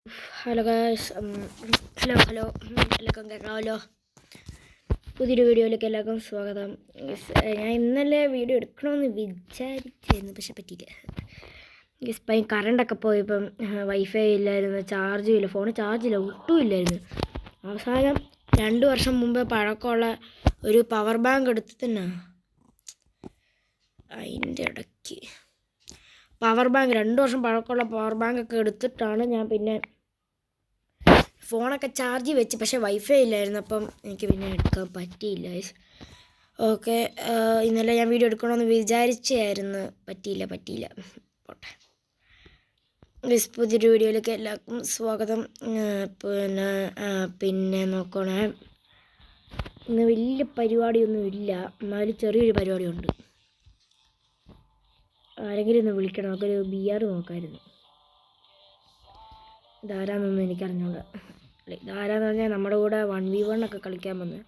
Hello guys, hello എല്ലാവർക്കും കേൾക്കാമല്ലോ. പുതിയൊരു വീഡിയോയിലേക്ക് എല്ലാവർക്കും സ്വാഗതം. ഞാൻ ഇന്നലെ വീഡിയോ എടുക്കണമെന്ന് വിചാരിച്ചിരുന്നു, പക്ഷെ പറ്റിയില്ല. ഇപ്പം കറണ്ടൊക്കെ പോയപ്പം വൈഫൈ ഇല്ലായിരുന്നു, ചാർജും ഇല്ല, ഫോൺ ചാർജില്ല, ഒട്ടും ഇല്ലായിരുന്നു. അവസാനം 2 വർഷം മുമ്പ് പഴക്കമുള്ള ഒരു പവർ ബാങ്ക് എടുത്ത് തന്നെ അതിൻ്റെ ഇടയ്ക്ക് പവർ ബാങ്ക് 2 വർഷം പഴക്കമുള്ള പവർ ബാങ്കൊക്കെ എടുത്തിട്ടാണ് ഞാൻ പിന്നെ ഫോണൊക്കെ ചാർജ് വെച്ച്. പക്ഷേ വൈഫൈ ഇല്ലായിരുന്നു, അപ്പം എനിക്ക് പിന്നെ എടുക്കാൻ പറ്റിയില്ല. ഓക്കെ, ഇന്നലെ ഞാൻ വീഡിയോ എടുക്കണമെന്ന് വിചാരിച്ചായിരുന്നു, പറ്റിയില്ല. പോട്ടെ. പുതിയൊരു വീഡിയോയിലേക്ക് എല്ലാവർക്കും സ്വാഗതം. പിന്നെ നോക്കണേ, ഇന്ന് വലിയ പരിപാടിയൊന്നും ഇല്ല, എന്നാലും ചെറിയൊരു പരിപാടിയുണ്ട്. ആരെങ്കിലും ഒന്ന് വിളിക്കണം, നമുക്കൊരു BR നോക്കാമായിരുന്നു. ഇതാരാന്നൊന്നും എനിക്കറിഞ്ഞൂടാ. ഇതാരാന്ന് പറഞ്ഞാൽ നമ്മുടെ കൂടെ 1v1 ഒക്കെ കളിക്കാൻ വന്ന്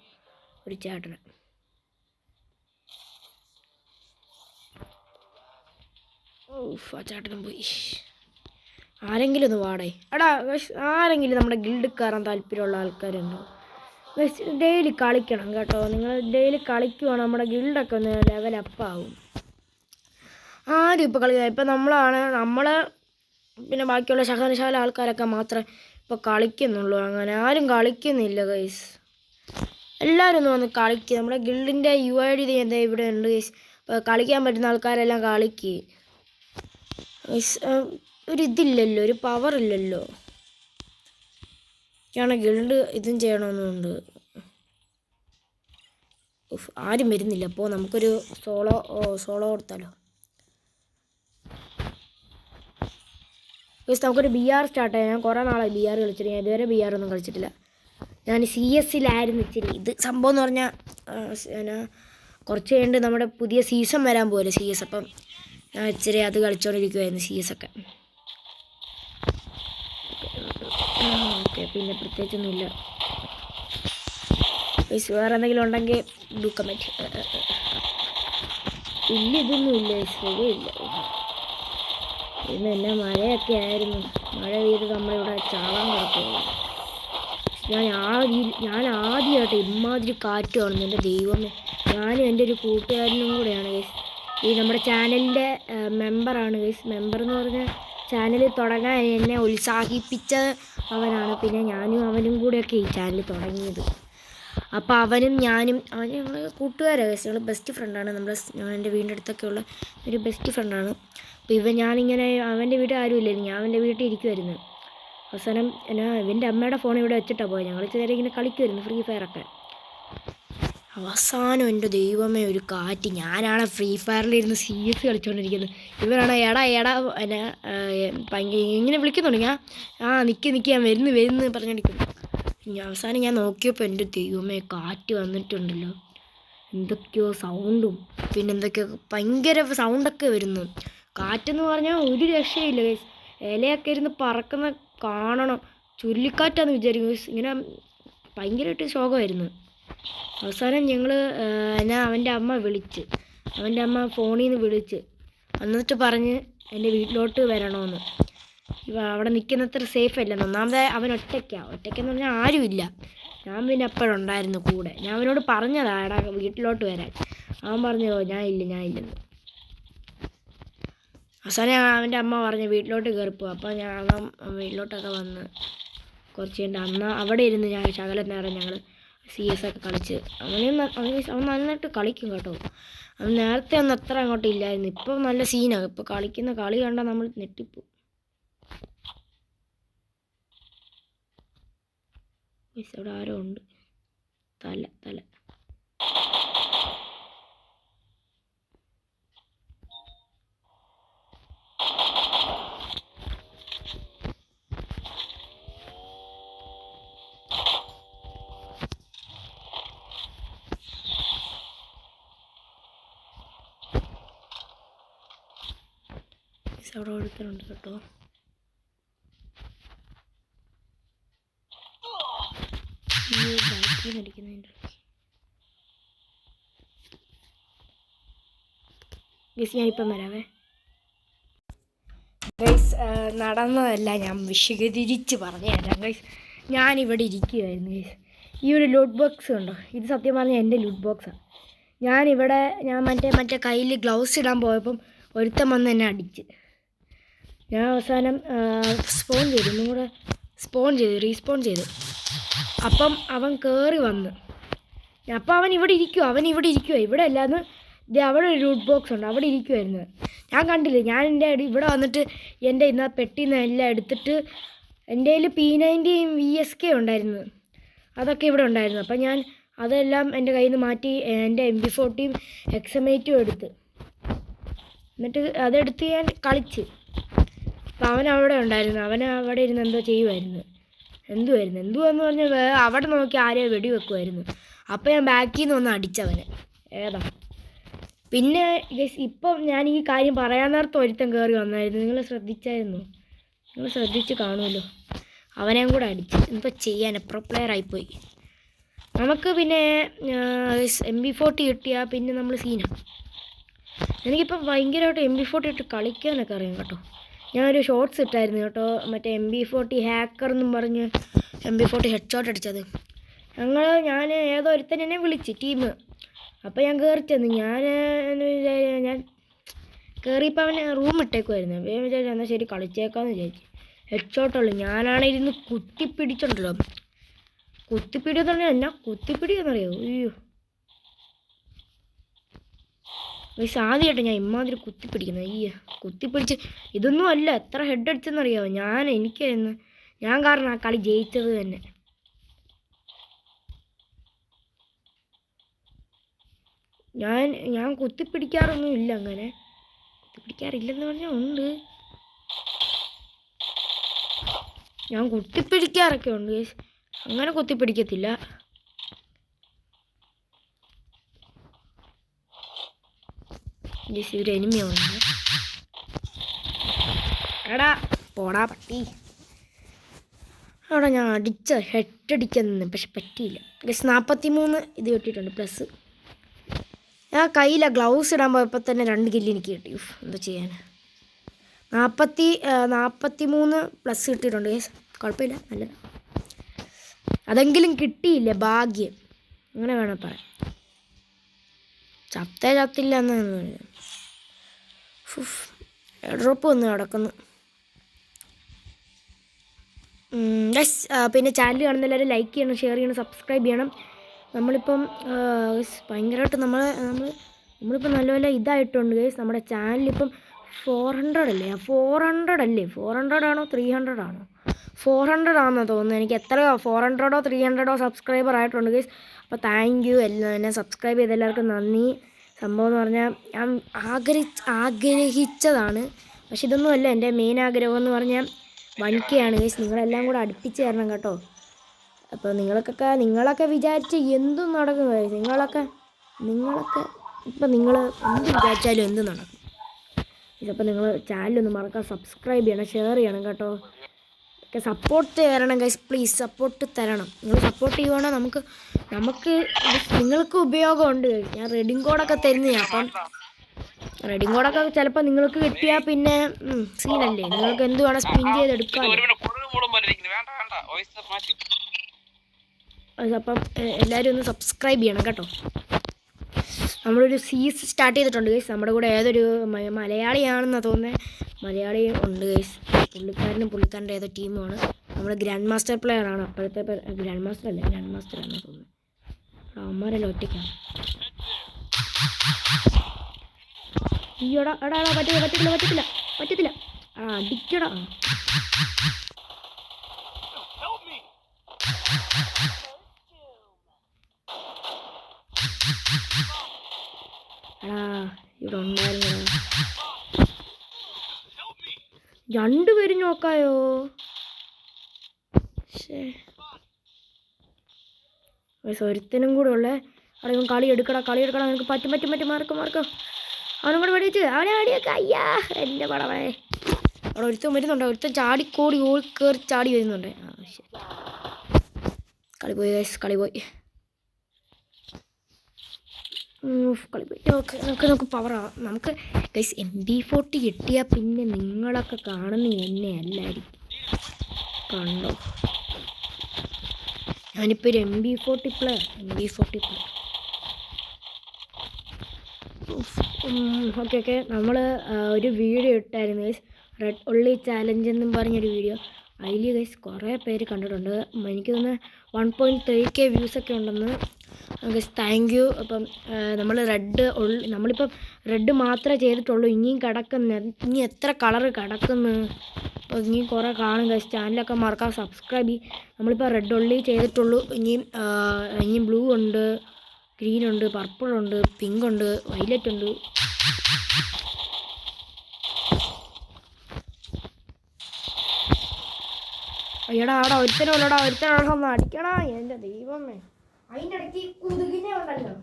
ഒരു ചേട്ടന്. ആ ചേട്ടനും പോയി. ആരെങ്കിലും ഒന്ന് വാടേ. ആരെങ്കിലും നമ്മുടെ ഗിൽഡ് കയറാൻ താല്പര്യമുള്ള ആൾക്കാരുണ്ടോ? ഡെയിലി കളിക്കണം കേട്ടോ. നിങ്ങൾ ഡെയിലി കളിക്കുവാണ് നമ്മുടെ ഗിൽഡൊക്കെ ഒന്ന് ലെവലപ്പ് ആവും. ആരും ഇപ്പോൾ കളിക്കുക, ഇപ്പം നമ്മൾ പിന്നെ ബാക്കിയുള്ള ശകലശാല ആൾക്കാരൊക്കെ മാത്രമേ ഇപ്പോൾ കളിക്കുന്നുള്ളൂ. അങ്ങനെ ആരും കളിക്കുന്നില്ല ഗൈസ്. എല്ലാവരും ഒന്ന് വന്ന് കളിക്കുക. നമ്മുടെ ഗിൽഡിൻ്റെ UID എന്താ ഇവിടെ ഉണ്ട് ഗൈസ്. ഇപ്പോൾ കളിക്കാൻ പറ്റുന്ന ആൾക്കാരെല്ലാം കളിക്കുക ഗൈസ്. ഇതില്ലല്ലോ, ഒരു പവർ ഇല്ലല്ലോ. എനിക്കാണ് ഗിൽഡ് ഇതും ചെയ്യണമെന്നുണ്ട്. ആരും വരുന്നില്ല. അപ്പോൾ നമുക്കൊരു സോളോ കൊടുത്താലോ ഗൈസ്. നമുക്കൊരു BR സ്റ്റാർട്ട് ചെയ്യാം. ഞാൻ കുറേ നാളായി BR കളിച്ചിട്ട്, ഞാൻ ഇതുവരെ BR ഒന്നും കളിച്ചിട്ടില്ല. ഞാൻ CS-ലായിരുന്നു ഇച്ചിരി. ഇത് സംഭവം എന്ന് പറഞ്ഞാൽ കുറച്ച് കഴിഞ്ഞിട്ട് നമ്മുടെ പുതിയ സീസൺ വരാൻ പോലെ CS. അപ്പം ഞാൻ ഇച്ചിരി അത് കളിച്ചുകൊണ്ടിരിക്കുമായിരുന്നു CS ഒക്കെ. ഓക്കെ, പിന്നെ പ്രത്യേകിച്ചൊന്നുമില്ല ഗൈസ്. വേറെ എന്തെങ്കിലും ഉണ്ടെങ്കിൽ ഡു കമൻറ്റ്. ഇതൊന്നും ഇല്ല, സുഖമില്ല. ഇന്ന് തന്നെ മഴയൊക്കെ ആയിരുന്നു. മഴ പെയ്ത് നമ്മളിവിടെ ചാവാൻ കിടക്കുകയാണ്. ഞാൻ ആദ്യമായിട്ട് ഇമ്മാതിരി കാറ്റ് കാണുന്നു. എൻ്റെ ദൈവമേ, ഞാനും എൻ്റെ ഒരു കൂട്ടുകാരനും കൂടെയാണ് ഗൈസ്. ഈ നമ്മുടെ ചാനലിൻ്റെ മെമ്പറാണ് ഗൈസ്. മെമ്പർ എന്ന് പറഞ്ഞാൽ ചാനൽ തുടങ്ങാൻ എന്നെ ഉത്സാഹിപ്പിച്ച അവനാണ്. പിന്നെ ഞാനും അവനും കൂടെയൊക്കെ ഈ ചാനൽ തുടങ്ങിയത്. അപ്പോൾ അവനും ഞാനും ഞങ്ങൾ കൂട്ടുകാരാണ് ഗൈസ്. ഞങ്ങൾ ബെസ്റ്റ് ഫ്രണ്ടാണ്. ഞാൻ എൻ്റെ വീടിൻ്റെ അടുത്തൊക്കെയുള്ള ഒരു ബെസ്റ്റ് ഫ്രണ്ടാണ്. അപ്പോൾ ഞാനിങ്ങനെ അവൻ്റെ വീട്ടിൽ ആരും ഇല്ലായിരുന്നു, ഞാൻ അവൻ്റെ വീട്ടിൽ ഇരിക്കുമായിരുന്നു. അവസാനം ഇവൻ്റെ അമ്മയുടെ ഫോൺ ഇവിടെ വെച്ചിട്ടാണ് പോയത്. ഞങ്ങൾ നേരെ ഇങ്ങനെ കളിക്കുമായിരുന്നു ഫ്രീ ഫയറൊക്കെ. അവസാനം എൻ്റെ ദൈവമേ ഒരു കാറ്റ്. ഞാനാണ് ഫ്രീ ഫയറിലിരുന്ന് CS കളിച്ചുകൊണ്ടിരിക്കുന്നത്. ഇവരാണ് എടാ ഭയങ്കര ഇങ്ങനെ വിളിക്കുന്നുണ്ട്. നിൽക്കി ഞാൻ വരുന്നു പറഞ്ഞിരിക്കുന്നു. അവസാനം ഞാൻ നോക്കിയപ്പോൾ എൻ്റെ ദൈവമേ കാറ്റ് വന്നിട്ടുണ്ടല്ലോ. എന്തൊക്കെയോ സൗണ്ടും പിന്നെ എന്തൊക്കെയോ ഭയങ്കര സൗണ്ടൊക്കെ വരുന്നു. കാറ്റെന്ന് പറഞ്ഞാൽ ഒരു രക്ഷയില്ല ഗൈസ്. ഇലയൊക്കെ ഇരുന്ന് പറക്കുന്ന കാണണം. ചുഴലിക്കാറ്റാന്ന് വിചാരിക്കും ഗൈസ്. ഇങ്ങനെ ഭയങ്കരമായിട്ട് ശോകമായിരുന്നു. അവസാനം അവൻ്റെ അമ്മ ഫോണിൽ നിന്ന് വിളിച്ച് എന്നിട്ട് പറഞ്ഞ് എൻ്റെ വീട്ടിലോട്ട് വരണമെന്ന്. അവിടെ നിൽക്കുന്നത്ര സേഫ് അല്ലെന്ന്. ഒന്നാമത് അവൻ ഒറ്റയ്ക്കെന്ന് പറഞ്ഞാൽ ആരുമില്ല. ഞാൻ പിന്നെ എപ്പോഴുണ്ടായിരുന്നു കൂടെ. ഞാൻ അവനോട് പറഞ്ഞതാ എടാ വീട്ടിലോട്ട് വരാൻ. അവൻ പറഞ്ഞു ഞാൻ ഇല്ലെന്ന്. അവസാനം അവൻ്റെ അമ്മ പറഞ്ഞു വീട്ടിലോട്ട് കയറിപ്പോ. അപ്പോൾ അവൻ വീട്ടിലോട്ടൊക്കെ വന്ന് കുറച്ച് കഴിഞ്ഞിട്ട് അവിടെ ഇരുന്ന് ഞാൻ ശകലം നേരം ഞങ്ങൾ CS ഒക്കെ കളിച്ച്. അവൻ നന്നായിട്ട് കളിക്കും കേട്ടോ. അവൻ നേരത്തെ ഒന്നും അത്ര അങ്ങോട്ട് ഇല്ലായിരുന്നു. ഇപ്പോൾ നല്ല സീനാണ്. ഇപ്പോൾ കളിക്കുന്ന കളി കണ്ടാൽ നമ്മൾ ഞെട്ടിപ്പോവും. അവിടെ ആരോ ഉണ്ട്. തല അവിടെ ഒരുത്തരുണ്ട് കേട്ടോ. അടിക്കുന്നതിൻ്റെ ഗൈസ് ഞാനിപ്പം വരാവേ. ഗൈസ് നടന്നതല്ല ഞാൻ വിശദീകരിച്ച് പറഞ്ഞു തരാം ഗൈസ്. ഞാനിവിടെ ഇരിക്കുകയായിരുന്നു ഗൈസ്. ഈ ഒരു ലൂട്ട് ബോക്സ് ഉണ്ടോ, ഇത് സത്യം പറഞ്ഞാൽ എൻ്റെ ലൂട്ട് ബോക്സാണ്. ഞാൻ മറ്റേ കയ്യിൽ ഗ്ലൗസ് ഇടാൻ പോയപ്പം ഒരുത്തൻ വന്ന് എന്നെ അടിച്ച്. ഞാൻ അവസാനം റീസ്പോൺ ചെയ്തു. അപ്പം അവൻ കയറി വന്ന്. അപ്പം അവൻ ഇവിടെ ഇരിക്കുവാ. ഇവിടെ അല്ലാന്ന് അവിടെ ഒരു ലൂട്ട് ബോക്സ് ഉണ്ട്, അവിടെ ഇരിക്കുമായിരുന്നു. ഞാൻ കണ്ടില്ല. ഞാൻ ഇവിടെ വന്നിട്ട് എൻ്റെ ഇന്ന് പെട്ടിയിൽ നിന്ന് എല്ലാം എടുത്തിട്ട് എൻ്റെ കയ്യിൽ P90 VSK ഉണ്ടായിരുന്നു, അതൊക്കെ ഇവിടെ ഉണ്ടായിരുന്നു. അപ്പം ഞാൻ അതെല്ലാം എൻ്റെ കയ്യിൽ നിന്ന് മാറ്റി എൻ്റെ MP40 XM8 എടുത്ത്, എന്നിട്ട് അതെടുത്ത് ഞാൻ കളിച്ച്. അപ്പം അവൻ അവിടെ ഉണ്ടായിരുന്നു. അവിടെ ഇരുന്ന് എന്തോ ചെയ്യുമായിരുന്നു. എന്തുവാന്ന് പറഞ്ഞാൽ അവിടെ നോക്കി ആരെയോ വെടി വെക്കുമായിരുന്നു. അപ്പം ഞാൻ ബാക്കിൽ നിന്ന് ഒന്ന് അടിച്ചവന്. ഏതാ പിന്നെ ഇപ്പം ഞാൻ ഈ കാര്യം പറയാൻ നേരത്തെ ഒരുത്തൻ കയറി വന്നായിരുന്നു. നിങ്ങൾ ശ്രദ്ധിച്ച് കാണുമല്ലോ. അവനെയും കൂടെ അടിച്ച്. എന്തോ ചെയ്യാൻ പ്രോ പ്ലെയർ ആയിപ്പോയി. നമുക്ക് പിന്നെ MP40 കിട്ടിയാൽ പിന്നെ നമ്മൾ സീനാണ്. എനിക്കിപ്പം ഭയങ്കരമായിട്ട് MP40 ഇട്ട് കളിക്കാനൊക്കെ അറിയാം കേട്ടോ. ഞാനൊരു ഷോർട്സ് ഇട്ടായിരുന്നു കേട്ടോ, മറ്റേ MP40 ഹാക്കർ എന്നും പറഞ്ഞ് MP40 ഹെഡ്ഷോട്ട് അടിച്ചത്. ഞാൻ ഏതോ ഒരുത്തൻ എന്നെ വിളിച്ച് ടീം. അപ്പോൾ ഞാൻ കയറി ചെന്നു. ഞാൻ കയറിയപ്പോൾ അവന് റൂം ഇട്ടേക്കുമായിരുന്നു. വേഗം വിചാരിച്ചു എന്നാൽ ശരി കളിച്ചേക്കാമെന്ന് വിചാരിച്ചു. ഹെഡ്ഷോട്ടുള്ളൂ. ഞാനാണിരുന്ന് കുത്തിപ്പിടിച്ചോണ്ടല്ലോ. കുത്തിപ്പിടിയെന്ന് പറഞ്ഞാൽ എന്നാ കുത്തിപ്പിടിയെന്നറിയോ? അയ്യോ ആദ്യമായിട്ട് ഞാൻ ഇമ്മാതിരി കുത്തിപ്പിടിക്കുന്നത്. കുത്തിപ്പിടിച്ച് ഇതൊന്നും അല്ല, എത്ര ഹെഡ് അടിച്ചെന്നറിയാമോ? ഞാൻ കാരണം ആ കളി ജയിച്ചത് തന്നെ. ഞാൻ കുത്തിപ്പിടിക്കാറൊന്നും ഇല്ല, അങ്ങനെ കുത്തിപ്പിടിക്കാറില്ലെന്ന് പറഞ്ഞാൽ ഉണ്ട്. ഞാൻ കുത്തിപ്പിടിക്കാറൊക്കെ ഉണ്ട്, അങ്ങനെ കുത്തിപ്പിടിക്കത്തില്ല. ഒരു എനിമിയാണ്. എടാ പോടാ പട്ടി. അവിടെ ഞാൻ ഹെഡടിക്കാൻ നിന്ന്, പക്ഷെ പറ്റിയില്ല. 43 ഇത് കിട്ടിയിട്ടുണ്ട് പ്ലസ്. ഞാൻ കയ്യിലെ ഗ്ലൗസ് ഇടാൻ പോയപ്പോൾ തന്നെ 2 കില്ല് എനിക്ക് കിട്ടി. എന്താ ചെയ്യാൻ? 43 പ്ലസ് കിട്ടിയിട്ടുണ്ട്. കുഴപ്പമില്ല, നല്ലതാണ്. അതെങ്കിലും കിട്ടിയില്ല, ഭാഗ്യം. അങ്ങനെ വേണം പറയാം. ചത്തില്ല എന്ന് ഡ്രോപ്പ് വന്ന് കിടക്കുന്നു. പിന്നെ ചാനൽ കാണുന്ന എല്ലാവരും ലൈക്ക് ചെയ്യണം, ഷെയർ ചെയ്യണം, സബ്സ്ക്രൈബ് ചെയ്യണം. നമ്മളിപ്പം ഭയങ്കരമായിട്ട് നമ്മളിപ്പോൾ നല്ല ഇതായിട്ടുണ്ട് ഗൈസ്. നമ്മുടെ ചാനലിപ്പം 400 അല്ലേ? 400 ആണോ 300 ആണോ? 400 ആണെന്ന് തോന്നുന്നു. എനിക്ക് എത്രയോ 400ഓ 300ഓ സബ്സ്ക്രൈബർ ആയിട്ടുണ്ട് ഗൈസ്. അപ്പോൾ താങ്ക് യു. എന്നെ സബ്സ്ക്രൈബ് ചെയ്ത എല്ലാവർക്കും നന്ദി. സംഭവം എന്ന് പറഞ്ഞാൽ ഞാൻ ആഗ്രഹിച്ചതാണ്, പക്ഷെ ഇതൊന്നുമല്ല എൻ്റെ മെയിൻ ആഗ്രഹം എന്ന് പറഞ്ഞാൽ 1K ആണ് ഗൈസ്. നിങ്ങളെല്ലാം കൂടെ അടുപ്പിച്ച് തരണം കേട്ടോ. അപ്പോൾ നിങ്ങളൊക്കെ വിചാരിച്ച് എന്തും നടക്കും ഗൈസ്. നിങ്ങളൊക്കെ ഇപ്പം നിങ്ങൾ എന്ത് വിചാരിച്ചാലും എന്തും നടക്കും. ഇതപ്പോൾ നിങ്ങൾ ചാനലൊന്ന് മറക്കാൻ സബ്സ്ക്രൈബ് ചെയ്യണം, ഷെയർ ചെയ്യണം കേട്ടോ. ഒക്കെ സപ്പോർട്ട് തരണം ഗൈസ്, പ്ലീസ് സപ്പോർട്ട് തരണം. നിങ്ങൾ സപ്പോർട്ട് ചെയ്യുവാണെങ്കിൽ നമുക്ക് നിങ്ങൾക്ക് ഉപയോഗമുണ്ട്. ഞാൻ റെഡിങ് കോഡൊക്കെ തരുന്നതാണ്. അപ്പം റെഡിങ് കോഡൊക്കെ ചിലപ്പോൾ നിങ്ങൾക്ക് കിട്ടിയാൽ പിന്നെ സീനല്ലേ. നിങ്ങൾക്ക് എന്ത് വേണം സ്പിൻ ചെയ്തെടുക്കാം. അപ്പം എല്ലാവരും ഒന്ന് സബ്സ്ക്രൈബ് ചെയ്യണം കേട്ടോ. നമ്മളൊരു സീസ് സ്റ്റാർട്ട് ചെയ്തിട്ടുണ്ട് ഗൈസ്. നമ്മുടെ കൂടെ ഏതൊരു മലയാളിയാണെന്നാണ് തോന്നുന്നത്. മലയാളി ഉണ്ട് ഗൈസ്. പുള്ളിക്കാരൻ്റെ ഏതോ ടീമാണ്. നമ്മുടെ ഗ്രാൻഡ് മാസ്റ്റർ പ്ലെയർ ആണ്. അപ്പോഴത്തെ ഗ്രാൻഡ് മാസ്റ്റർ ആണെന്ന് തോന്നുന്നു. അമ്മമാരെല്ലാം ഒറ്റയ്ക്കാണ്. ഈയോടാ പറ്റത്തില്ല. അടിക്കടാ. ഇവിടെ ഉണ്ടായിരുന്നു. 2 പേരും നോക്കായോ? ഒരുത്തനും കൂടെ ഉള്ളേ. അവിടെ ഇവൻ കളി എടുക്കണം. നിനക്ക് പറ്റും. മാർക്കോ അവനും കൂടെ വെടിവെച്ച് അവനെ അടിയൊക്കെ. അയ്യാ എൻ്റെ പടവേ. അവിടെ ഒരുത്തൻ വരുന്നുണ്ടോ? ഒരുത്തൻ ചാടിക്കോടി കയറി ചാടി വരുന്നുണ്ട്. ശരി, കളി പോയി. കളി ഓക്കെ നമുക്ക് പവറാവാം. നമുക്ക് ഗൈസ് MP40 കിട്ടിയാൽ പിന്നെ നിങ്ങളൊക്കെ കാണുന്ന എന്നെ അല്ലായിരിക്കും. കണ്ടോ, ഞാനിപ്പോൾ ഒരു MP40 പ്ലെയർ. ഓക്കെ നമ്മൾ ഒരു വീഡിയോ ഇട്ടായിരുന്നു ഗൈസ്, റെഡ് ഒള്ളി ചാലഞ്ച് എന്നും പറഞ്ഞൊരു വീഡിയോ. അതിൽ ഗൈസ് കുറേ പേര് കണ്ടിട്ടുണ്ട്. എനിക്ക് തോന്നുന്നു 1.3K വ്യൂസൊക്കെ ഉണ്ടെന്ന്. Guys thank you. അപ്പം നമ്മളിപ്പം റെഡ് മാത്രമേ ചെയ്തിട്ടുള്ളൂ. ഇനിയും കിടക്കുന്നു, ഇനി എത്ര കളറ് കിടക്കുന്നു, ഇനിയും കുറേ കാണും ഗൈസ്. ചാനലൊക്കെ മറക്കാതെ സബ്സ്ക്രൈബ് ചെയ്യും. നമ്മളിപ്പോൾ റെഡ് ഒള്ളി ചെയ്തിട്ടുള്ളൂ. ഇനിയും ബ്ലൂ ഉണ്ട്, ഗ്രീൻ ഉണ്ട്, പർപ്പിൾ ഉണ്ട്, പിങ്ക് ഉണ്ട്, വയലറ്റ് ഉണ്ട്. അയ്യടാ അവിടെ ഒരുത്തനോടൊന്ന് അടിക്കടാ, എൻ്റെ ദൈവമേ. അതിൻ്റെ ഇടയ്ക്ക് കുതുകിനെ ഉണ്ടല്ലോ.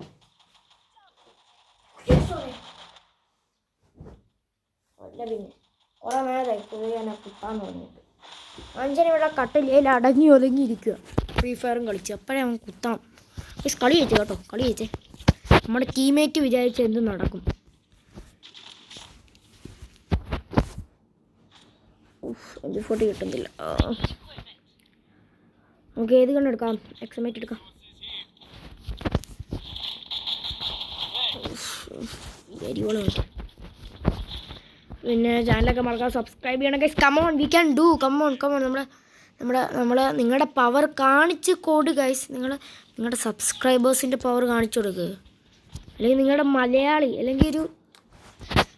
അല്ല പിന്നെ കുറേ നേരമായി കുതുകനെ കുത്താൻ തുടങ്ങിയിട്ട്. അഞ്ചനിവിടെ കട്ടിലേൽ അടങ്ങി ഒതുങ്ങിയിരിക്കുക, ഫ്രീ ഫയറും കളിച്ച്. അപ്പോഴേ അവൻ കുത്താം. കളി ചേച്ചേ കേട്ടോ, കളി ചേച്ചേ. നമ്മുടെ ടീമേറ്റ് വിചാരിച്ച് എന്തും നടക്കും. MP40 കിട്ടുന്നില്ല. നമുക്ക് ഏത് കണ്ടെടുക്കാം? എക്സമേറ്റ് എടുക്കാം. പിന്നെ ചാനലൊക്കെ മറക്കാതെ സബ്സ്ക്രൈബ് ചെയ്യണം guys. Come on, we can do. Come on നമ്മൾ നിങ്ങളുടെ പവർ കാണിച്ച് കൊടു ഗൈസ്. നിങ്ങളുടെ സബ്സ്ക്രൈബേഴ്സിൻ്റെ പവർ കാണിച്ചു കൊടുക്കുക. അല്ലെങ്കിൽ നിങ്ങളുടെ മലയാളി, അല്ലെങ്കിൽ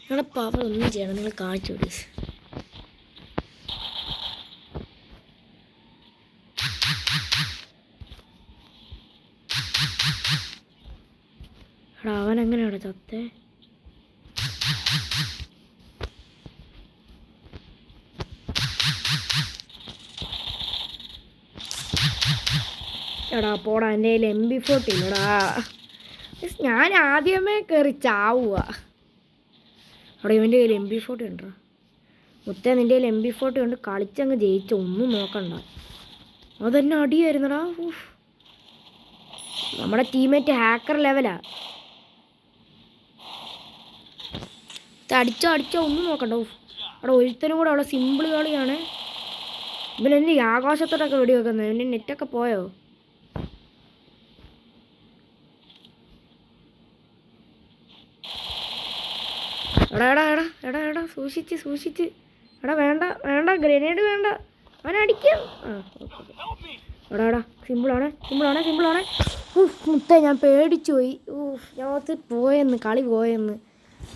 നിങ്ങളുടെ പവർ ഒന്നും ചെയ്യണം, നിങ്ങൾ കാണിച്ചു കൊടുക്കുക. അവൻ എങ്ങനെയാണ് ചത്തേ? എടാ പോടാ, എൻ്റെ കയ്യിൽ MP40 ഇല്ലടാ. ഞാൻ ആദ്യമേ കയറി ചാവുക. അവിടെ ഇവൻ്റെ കയ്യിൽ MP40 ഉണ്ടോ? മുത്തേ, നിൻ്റെ കയ്യിൽ MP40 ഉണ്ട്, കളിച്ചങ്ങ് ജയിച്ച, ഒന്നും നോക്കണ്ട. അതെന്നെ അടിയായിരുന്നടാ. നമ്മുടെ ടീമേറ്റ് ഹാക്കർ ലെവലാ. അടിച്ചോ ഒന്നും നോക്കണ്ട. അവിടെ ഒരുത്തനും കൂടെ അവിടെ സിമ്പിൾ കളിയാണ്. ഇവനെന്ത് ആകാശത്തോടൊക്കെ വെടി വെക്കുന്നത്? ഇവൻ്റെ നെറ്റൊക്കെ പോയോ? എടാ സൂക്ഷിച്ച്. എടാ വേണ്ട ഗ്രനേഡ് വേണ്ട, അവനടിക്കാം. എടാ സിമ്പിളാണ്. മുത്തേ, ഞാൻ പേടിച്ചു പോയി. ഞാൻ കളി പോയെന്ന്.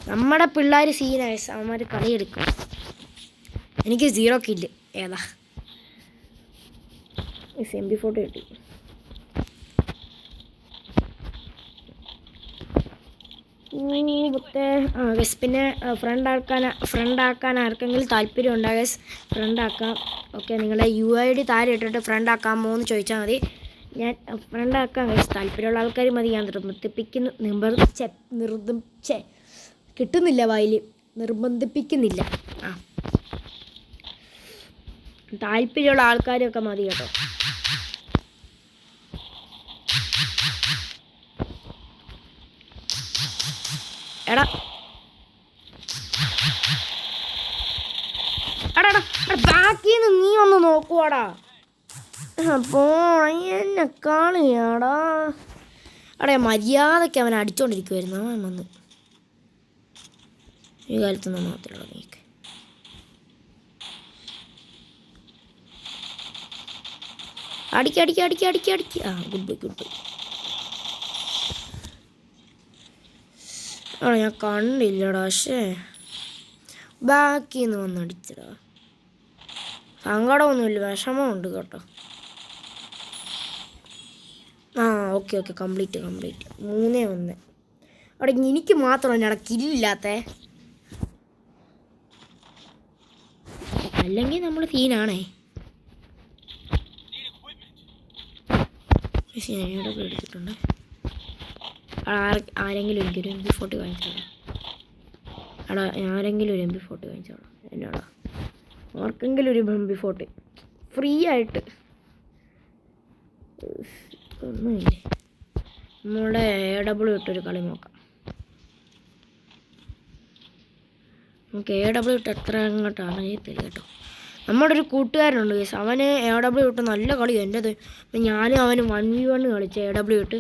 നമ്മുടെ പിള്ളേർ സീനായി, അവന്മാർ കളിയെടുക്കും. എനിക്ക് 0 കില്ല്. ഏതാ MP40 കിട്ടി. പിന്നെ ഫ്രണ്ട് ആക്കാൻ ആർക്കെങ്കിലും താല്പര്യം ഉണ്ടാകുക ഫ്രണ്ട് ആക്കാം. ഓക്കെ, നിങ്ങളുടെ UID താരം ഇട്ടിട്ട് ഫ്രണ്ട് ആക്കാമോ എന്ന് ചോദിച്ചാൽ മതി. ഞാൻ ഫ്രണ്ട് ആക്കാൻ താല്പര്യമുള്ള ആൾക്കാർ മതി. ഞാൻ കിട്ടുന്നില്ല വായിൽ, നിർബന്ധിപ്പിക്കുന്നില്ല. താല്പര്യമുള്ള ആൾക്കാരൊക്കെ മതി കേട്ടോ. എടാ ബാക്കിന്ന് നീ ഒന്ന് നോക്കുവാടാ. എന്നെ കളിയാടാ. മര്യാദയ്ക്ക് അവൻ അടിച്ചോണ്ടിരിക്കുവായിരുന്നു. അവൻ വന്ന് ഈ കാലത്തൊന്നും മാത്രമല്ല നീക്ക്. അടിക്ക്. Good bye. ഞാൻ കണ്ടില്ലടാ, പക്ഷേ ബാക്കിന്ന് വന്നടിച്ചടാ. സങ്കടമൊന്നുമില്ല, വിഷമമുണ്ട് കേട്ടോ. Okay complete 3-1. അവിടെ എനിക്ക് മാത്രമല്ല കില്ലില്ലാത്ത. അല്ലെങ്കിൽ നമ്മൾ സീനാണേ. എടുത്തിട്ടുണ്ട്. ആരെങ്കിലും എനിക്കൊരു MP40 വാങ്ങിച്ചോളാം. ആരെങ്കിലും ഒരു MP40 വാങ്ങിച്ചോളാം എന്നോടാ. ആർക്കെങ്കിലും ഒരു MP40 ഫ്രീ ആയിട്ട്. ഒന്നുമില്ലേ, നമ്മുടെ AW ഇട്ടൊരു കളി നോക്കാം. നമുക്ക് AW ഇട്ട് എത്ര അങ്ങോട്ടാണ് അറിയത്തില്ല കേട്ടോ. നമ്മുടെ ഒരു കൂട്ടുകാരനുണ്ട് ഗൈസ്, അവന് AW ഇട്ട് നല്ല കളിയാണ് എൻ്റെത്. അപ്പം ഞാനും അവന് 1v1 കളിച്ച AW ഇട്ട്.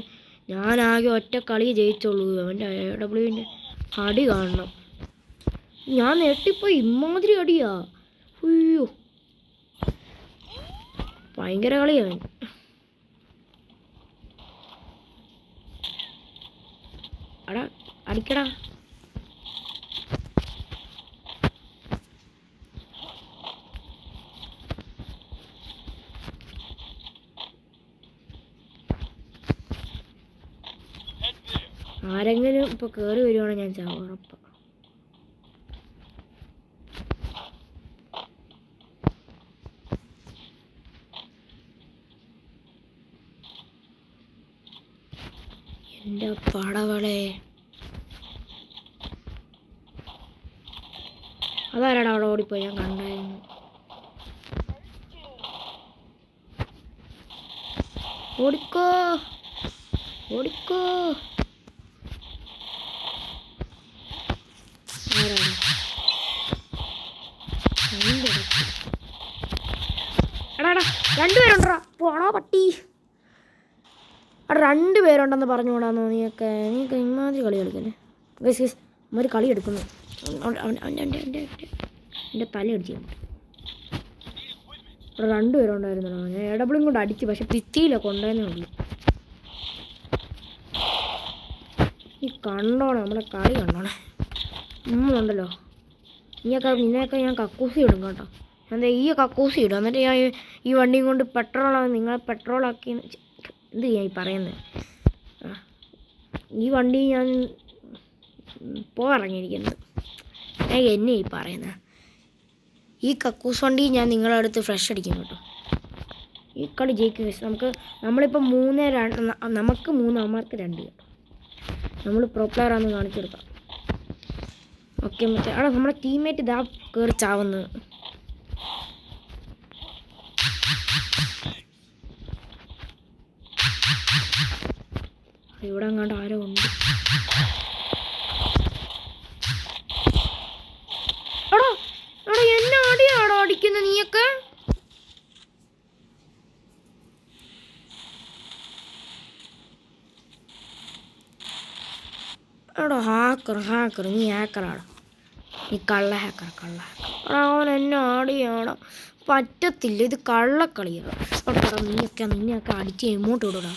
ഞാനാകെ ഒറ്റ കളി ജയിച്ചുള്ളൂ. അവൻ്റെ AWൻ്റെ അടി കാണണം. ഞാൻ നെട്ടിപ്പോൾ ഇമ്മാതിരി അടിയാ. അയ്യോ ഭയങ്കര കളിയാണ്. അടാ അടിക്കടാ. ആരെങ്കിലും ഇപ്പോൾ കയറി വരുവാണെങ്കിൽ ഞാൻ ചാവും ഉറപ്പാണ്. എൻ്റെ പടവളെ അതാരാടാ അവിടെ ഓടിപ്പോയി? ഞാൻ കണ്ടായിരുന്നു. ഓടിക്കോ ഓടിക്കോ. ആരാണ്? എടാടാ 2 പേരുണ്ടോ? പോണോ പട്ടി? അവിടെ 2 പേരുണ്ടെന്ന് പറഞ്ഞുകൂടാന്നോ നീയൊക്കെ? നീയൊക്കെ ഇമാതിരി കളി കളിക്കല്ലേ ഗൈസ്. ഗൈസ് ഒരു കളി എടുക്കുന്നു. എൻ്റെ തല അടിച്ചു. അവിടെ 2 പേരുണ്ടായിരുന്നല്ലോ. ഞാൻ AW കൊണ്ട് അടിച്ചു, പക്ഷെ ഭിത്തിയില്ല കൊണ്ടുവന്നേ ഉള്ളൂ. ഈ കണ്ടോണം നമ്മുടെ കളി കണ്ടോണേ. ഉണ്ടല്ലോ നിന്നെയൊക്കെ ഞാൻ കക്കൂസി ഇടും കേട്ടോ. എന്താ ഈ കക്കൂസി ഇടും, എന്നിട്ട് ഞാൻ ഈ വണ്ടിയും കൊണ്ട് പെട്രോളാണ് നിങ്ങളെ പെട്രോളാക്കി. എന്ത് ചെയ്യാൻ ഈ പറയുന്നത്? ഈ വണ്ടി ഞാൻ പോയിറങ്ങിയിരിക്കുന്നത്. എന്നെ ഈ പറയുന്നത് ഈ കക്കൂസ് വണ്ടി ഞാൻ നിങ്ങളുടെ അടുത്ത് ഫ്രഷ് അടിക്കും കേട്ടോ. ഈ കളി ജയിക്കും. നമ്മളിപ്പോൾ 3-2, നമുക്ക് 3 അവന്മാർക്ക് 2 കേട്ടോ. നമ്മൾ പ്രോ പ്ലെയറാണെന്ന് കാണിച്ചെടുക്കാം. ഓക്കെ മറ്റേ അവിടെ നമ്മുടെ ടീംമേറ്റ് ഇതാ കയറി ചാവുന്നത്. ഇവിടെ അങ്ങാണ്ട് ആരോ ഉണ്ട്. എടാ എടാ എന്നെ അടിയാടോ അടിക്കുന്ന നീയൊക്കെ? എടാ ഹാക്കർ നീ ഹാക്കറാടാ. നീ കള്ള ഹാക്കർ. എടാ അവൻ എന്നെ ആടിയാടാ. പറ്റത്തില്ല, ഇത് കള്ളക്കളിയാണ്. എടാ നിന്നെയൊക്കെ അടിച്ച് ഇങ്ങോട്ട് വിടൂടാ.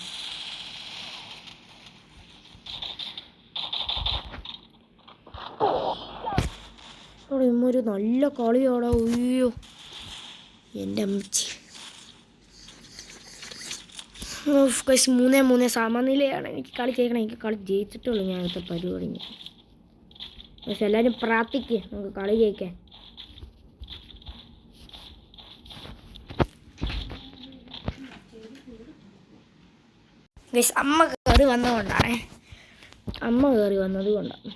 എടാ ഇമ്മൊരു നല്ല കളിയാടാ. അയ്യോ എൻ്റെ അമ്മച്ചി. 3-3 സമനിലയാണ്. എനിക്ക് കളി ജയിക്കണം. എനിക്ക് കളി ജയിച്ചിട്ടുള്ളൂ ഞാൻ ഇന്നത്തെ പരിപാടി. പക്ഷെ എല്ലാവരും പ്രാർത്ഥിക്കുക നമുക്ക് കളി ജയിക്കാൻ. അമ്മ കയറി വന്നതുകൊണ്ടാണേ. അമ്മ കയറി വന്നത് കൊണ്ടാണ്.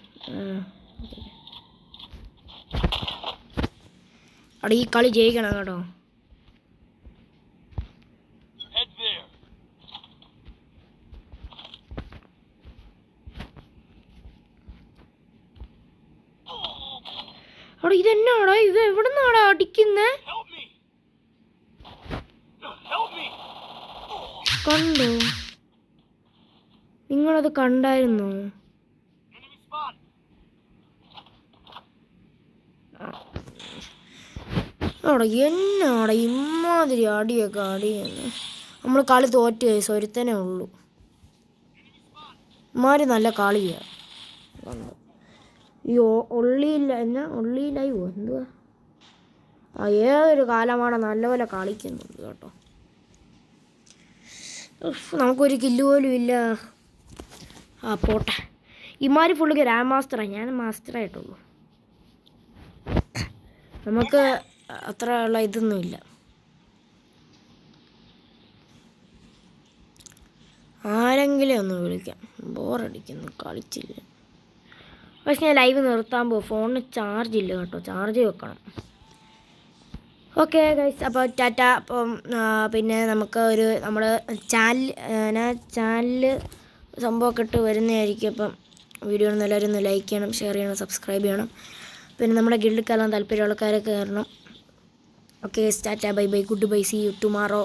അവിടെ ഈ കളി ജയിക്കണം കേട്ടോ. അവിടെ ഇതെന്നാടാ? ഇത് എവിടെ നിന്നാടാ അടിക്കുന്നേ? കണ്ടോ? നിങ്ങളത് കണ്ടായിരുന്നോ? അവിടെ എന്നാടാ ഇമ്മാതിരി അടിയൊക്കെ അടിയെന്ന്. നമ്മൾ കളി തോറ്റ് ഒരുത്തനേ ഉള്ളൂ. ഇമാര് നല്ല കളിയാണ്. ഈ ഒള്ളിയിലായി എന്തുവാ ഏതൊരു കാലമാണ് നല്ലപോലെ കളിക്കുന്നുണ്ട് കേട്ടോ. നമുക്കൊരു കില്ല് പോലും ഇല്ല. പോട്ടെ. ഇമാര് ഫുള്ള് ഗ്രാൻഡ് മാസ്റ്ററാണ്. ഞാൻ മാസ്റ്ററായിട്ടുള്ളൂ. നമുക്ക് അത്ര ഉള്ള ഇതൊന്നുമില്ല. ആരെങ്കിലും ഒന്ന് വിളിക്കാം. ബോറടിക്കുന്നു, കളിച്ചില്ല. പക്ഷെ ഞാൻ ലൈവ് നിർത്താൻ പോകും. ഫോണിന് ചാർജ് ഇല്ല കേട്ടോ. ചാർജ് വെക്കണം. ഓക്കെ ഗൈസ്, അപ്പോൾ ടാറ്റ. അപ്പം പിന്നെ നമുക്ക് നമ്മൾ ചാനൽ സംഭവമൊക്കെ ഇട്ട് വരുന്നതായിരിക്കും. അപ്പം വീഡിയോ എല്ലാവരും ഒന്ന് ലൈക്ക് ചെയ്യണം, ഷെയർ ചെയ്യണം, സബ്സ്ക്രൈബ് ചെയ്യണം. പിന്നെ നമ്മുടെ ഗിൽഡിൽ കയറാൻ താല്പര്യമുള്ളക്കാരെ കയറണം. Okay, tata, bye bye, good bye, see you tomorrow.